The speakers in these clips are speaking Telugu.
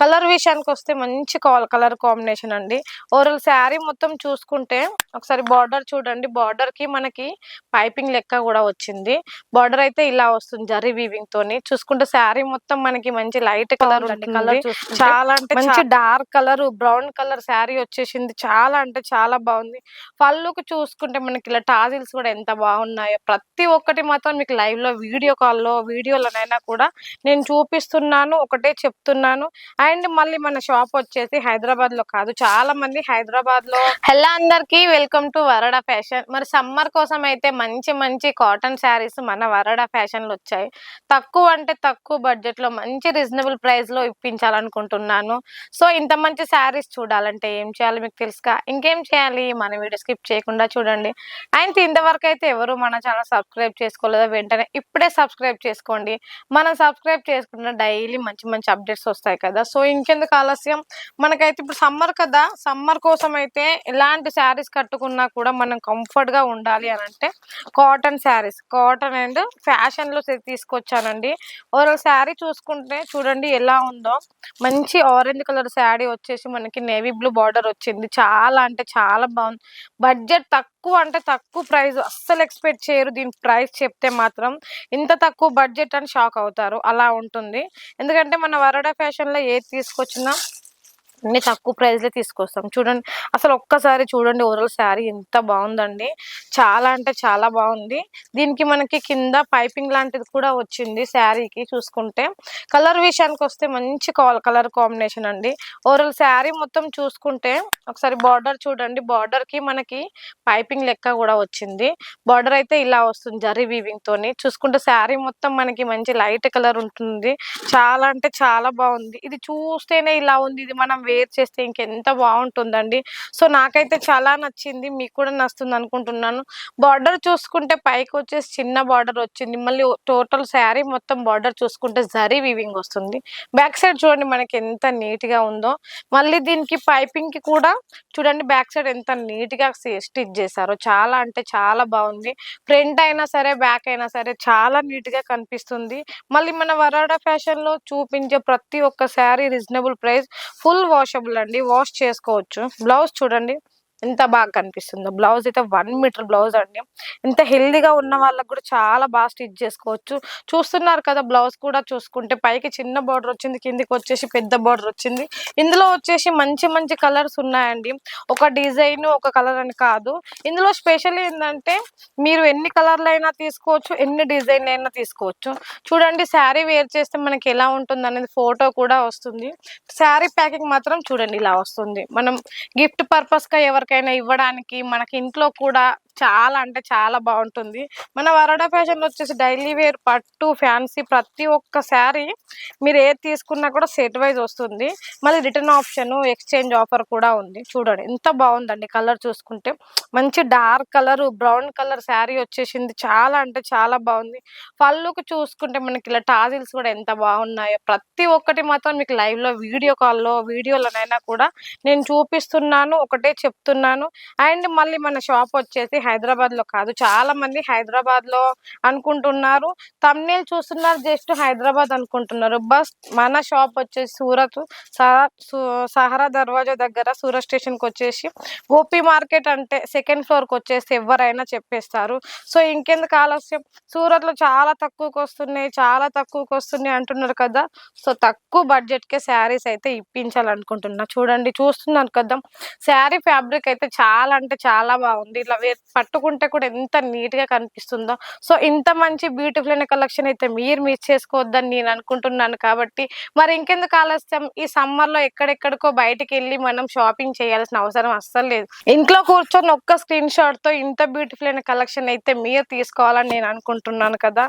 కలర్ విషయానికి వస్తే మంచి కలర్ కాంబినేషన్ అండి. ఓవరాల్ శారీ మొత్తం చూసుకుంటే ఒకసారి బార్డర్ చూడండి. బార్డర్ కి మనకి పైపింగ్ లెక్క కూడా వచ్చింది. బార్డర్ అయితే ఇలా వస్తుంది జరీ వీవింగ్ తోని. చూసుకుంటే శారీ మొత్తం మనకి మంచి లైట్ కలర్ ఉంటుంది. కలర్ చాలా అంటే మంచి dark colour brown colour sari వచ్చేసింది. చాలా అంటే చాలా బాగుంది. పళ్ళుకి చూసుకుంటే మనకి ఇలా టాజిల్స్ కూడా ఎంత బాగున్నాయో. ప్రతి ఒక్కటి మాత్రం మీకు లైవ్ లో వీడియోలోనైనా కూడా నేను చూపిస్తున్నాను, ఒకటే చెప్తున్నాను. అండ్ మళ్ళీ మన షాప్ వచ్చేసి హైదరాబాద్ లో కాదు, చాలా మంది హైదరాబాద్ లో. హలో అందరికి, వెల్కమ్ టు వరడా ఫ్యాషన్. మరి సమ్మర్ కోసం అయితే మంచి మంచి కాటన్ శారీస్ మన వరడా ఫ్యాషన్ లో వచ్చాయి. తక్కువ అంటే తక్కువ బడ్జెట్ లో మంచి రీజనబుల్ ప్రైస్ లో ఇప్పించాలనుకుంటున్నాను. సో ఇంత మంచి శారీస్ చూడాలంటే ఏం చేయాలి మీకు తెలుసుగా? ఇంకేం చేయాలి, మన వీడియో స్కిప్ చేయకుండా చూడండి. అండ్ ఇంతవరకు అయితే ఎవరు మన ఛానల్ సబ్స్క్రైబ్ చేసుకోలేదో వెంటనే ఇప్పుడే సబ్స్క్రైబ్ చేసుకోండి. మనం సబ్స్క్రైబ్ చేసుకున్న డైలీ మంచి మంచి అప్డేట్స్ వస్తాయి కదా. సో ఇంకెందుకు ఆలస్యం, మనకైతే ఇప్పుడు సమ్మర్ కదా, సమ్మర్ కోసం అయితే ఎలాంటి శారీస్ కట్టుకున్నా కూడా మనం కంఫర్ట్ గా ఉండాలి అని అంటే cotton saris, cotton and fashion లో తీసుకొచ్చానండి. ఓవరాల్ శారీ చూసుకుంటే చూడండి ఎలా ఉందో. మంచి ఆరెంజ్ కలర్ శారీ వచ్చేసి మనకి నేవీ బ్లూ బార్డర్ వచ్చింది. చాలా అంటే చాలా బాగుంది. బడ్జెట్ తక్కువ అంటే తక్కువ ప్రైస్, అస్సలు ఎక్స్పెక్ట్ చేయరు దీని ప్రైస్ చెప్తే మాత్రం. ఇంత తక్కువ బడ్జెట్ అని షాక్ అవుతారు, అలా ఉంటుంది. ఎందుకంటే మన వరడా ఫ్యాషన్ లో ఏది తీసుకొచ్చినా అన్ని తక్కువ ప్రైస్ లో తీసుకొస్తాం. చూడండి అసలు ఒక్కసారి చూడండి, ఓవరాల్ శారీ ఎంత బాగుందండి. చాలా అంటే చాలా బాగుంది. దీనికి మనకి కింద పైపింగ్ లాంటిది కూడా వచ్చింది శారీకి. చూసుకుంటే కలర్ విషయానికి వస్తే మంచి కలర్ కాంబినేషన్ అండి. ఓవరాల్ శారీ మొత్తం చూసుకుంటే ఒకసారి బార్డర్ చూడండి. బార్డర్ కి మనకి పైపింగ్ లెక్క కూడా వచ్చింది. బార్డర్ అయితే ఇలా వస్తుంది జరీ వీవింగ్ తోని. చూసుకుంటే శారీ మొత్తం మనకి మంచి లైట్ కలర్ ఉంటుంది. చాలా అంటే చాలా బాగుంది. ఇది చూస్తేనే ఇలా ఉంది, ఇది మనం వేర్ చేస్తే ఇంకెంత బాగుంటుందండి. సో నాకైతే చాలా నచ్చింది, మీకు కూడా నచ్చుతుంది అనుకుంటున్నాను. బార్డర్ చూసుకుంటే పైకి వచ్చేసి చిన్న బార్డర్ వచ్చింది. మళ్ళీ టోటల్ శారీ మొత్తం బార్డర్ చూసుకుంటే జరీ వీవింగ్ వస్తుంది. బ్యాక్ సైడ్ చూడండి మనకి ఎంత నీట్ గా ఉందో. మళ్ళీ దీనికి పైపింగ్ కి కూడా చూడండి బ్యాక్ సైడ్ ఎంత నీట్ గా స్టిచ్ చేశారో. చాలా అంటే చాలా బాగుంది. ఫ్రంట్ అయినా సరే బ్యాక్ అయినా సరే చాలా నీట్ గా కనిపిస్తుంది. మళ్ళీ మన వరాడా ఫ్యాషన్ లో చూపించే ప్రతి ఒక్క sari reasonable price, full washable అండి, వాష్ చేసుకోవచ్చు. బ్లౌజ్ చూడండి ఎంత బాగా కనిపిస్తుందో. బ్లౌజ్ అయితే 1 మీటర్ బ్లౌజ్ అండి. ఇంత హెల్దీగా ఉన్న వాళ్ళకి కూడా చాలా బాగా స్టిచ్ చేసుకోవచ్చు. చూస్తున్నారు కదా, బ్లౌజ్ కూడా చూసుకుంటే పైకి చిన్న బార్డర్ వచ్చింది, కిందికి వచ్చేసి పెద్ద బార్డర్ వచ్చింది. ఇందులో వచ్చేసి మంచి మంచి కలర్స్ ఉన్నాయండి. ఒక డిజైన్ ఒక కలర్ అని కాదు. ఇందులో స్పెషల్ ఏంటంటే మీరు ఎన్ని కలర్లు అయినా తీసుకోవచ్చు, ఎన్ని డిజైన్లు అయినా తీసుకోవచ్చు. చూడండి శారీ వేర్ చేస్తే మనకి ఎలా ఉంటుంది అనేది ఫోటో కూడా వస్తుంది. శారీ ప్యాకింగ్ మాత్రం చూడండి ఇలా వస్తుంది. మనం గిఫ్ట్ పర్పస్ గా ఎవరికైనా ఇవ్వడానికి, మనకి ఇంట్లో కూడా చాలా అంటే చాలా బాగుంటుంది. మన వరడా ఫ్యాషన్ లో వచ్చేసి డైలీ వేర్, పట్టు, ఫ్యాన్సీ ప్రతి ఒక్క శారీ మీరు ఏది తీసుకున్నా కూడా సెట్ వైజ్ వస్తుంది. మళ్ళీ రిటర్న్ ఆప్షన్, ఎక్స్చేంజ్ ఆఫర్ కూడా ఉంది. చూడండి ఎంత బాగుందండి. కలర్ చూసుకుంటే మంచి dark colour brown colour sari వచ్చేసింది. చాలా అంటే చాలా బాగుంది. పళ్ళుకి చూసుకుంటే మనకి ఇలా టాజిల్స్ కూడా ఎంత బాగున్నాయో. ప్రతి ఒక్కటి మాత్రం మీకు లైవ్ లో వీడియోలోనైనా కూడా నేను చూపిస్తున్నాను, ఒకటే చెప్తున్నాను. అండ్ మళ్ళీ మన షాప్ వచ్చేసి హైదరాబాద్ లో కాదు, చాలా మంది హైదరాబాద్ లో అనుకుంటున్నారు. తమ్నేల్ చూస్తున్నారు, జస్ట్ హైదరాబాద్ అనుకుంటున్నారు. బస్ మన షాప్ వచ్చేసి సూరత్, సహరా దర్వాజా దగ్గర సూరత్ స్టేషన్ కి వచ్చేసి గోపి మార్కెట్ అంటే సెకండ్ ఫ్లోర్ కి వచ్చేసి ఎవరైనా చెప్పేస్తారు. సో ఇంకెందుకు ఆలస్యం, సూరత్ లో చాలా తక్కువకి వస్తున్నాయి, చాలా తక్కువకి వస్తున్నాయి అంటున్నారు కదా. సో తక్కువ బడ్జెట్ కే శారీస్ అయితే ఇప్పించాలనుకుంటున్నా. చూడండి చూస్తున్నారు కదా, శారీ ఫ్యాబ్రిక్ అయితే చాలా అంటే చాలా బాగుంది. ఇలా పట్టుకుంటే కూడా ఎంత నీట్ గా కనిపిస్తుందో. సో ఇంత మంచి బ్యూటిఫుల్ అయిన కలెక్షన్ అయితే మీరు మిస్ చేసుకోవద్దని నేను అనుకుంటున్నాను. కాబట్టి మరి ఇంకెందుకు ఆలస్యం, ఈ సమ్మర్ లో ఎక్కడెక్కడికో బయటికి వెళ్ళి మనం షాపింగ్ చేయాల్సిన అవసరం అస్సలు లేదు. ఇంట్లో కూర్చొని ఒక్క స్క్రీన్ షాట్ తో ఇంత బ్యూటిఫుల్ అయిన కలెక్షన్ అయితే మీరు తీసుకోవాలని నేను అనుకుంటున్నాను కదా.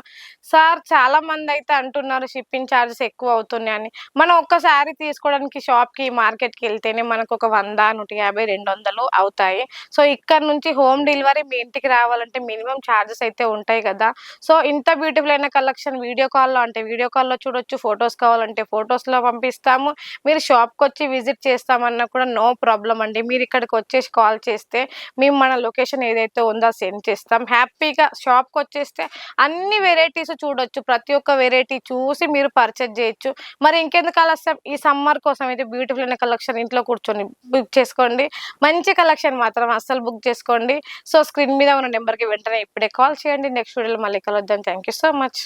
సార్ చాలా మంది అయితే అంటున్నారు షిప్పింగ్ ఛార్జెస్ ఎక్కువ అవుతున్నాయని. మనం ఒక్క శారీ తీసుకోవడానికి షాప్ కి మార్కెట్ కి వెళ్తేనే మనకు ఒక 100, 150, 200 అవుతాయి. సో ఇక్కడ నుంచి హోమ్ డెలివరీ మరి మీ ఇంటికి రావాలంటే మినిమం ఛార్జెస్ అయితే ఉంటాయి కదా. సో ఇంత బ్యూటిఫుల్ అయిన కలెక్షన్ వీడియో కాల్‌లో అంటే వీడియో కాల్‌లో చూడొచ్చు. ఫోటోస్ కావాలంటే ఫోటోస్‌లో పంపిస్తాము. మీరు షాప్‌కొచ్చి విజిట్ చేస్తామన్నా కూడా నో ప్రాబ్లమ్ అండి. మీరు ఇక్కడికొచ్చేసి కాల్ చేస్తే మేము మన లొకేషన్ ఏదైతే ఉందో సెండ్ చేస్తాం. హ్యాపీగా షాప్‌కొచ్చేస్తే అన్ని వెరైటీస్ చూడొచ్చు. ప్రతి ఒక్క వెరైటీ చూసి మీరు పర్చేజ్ చేయొచ్చు. మరి ఇంకెందుకు ఆలస్యం, ఈ సమ్మర్ కోసం అయితే బ్యూటిఫుల్ అయిన కలెక్షన్ ఇంట్లో కూర్చొని బుక్ చేసుకోండి. మంచి కలెక్షన్ మాత్రం అస్సలు బుక్ చేసుకోండి. సో స్క్రీన్ మీద ఉన్న నెంబర్‌కి వెంటనే ఇప్పుడే కాల్ చేయండి. నెక్స్ట్ వీడియోలో మళ్ళీ కలుద్దాం. Thank you so much.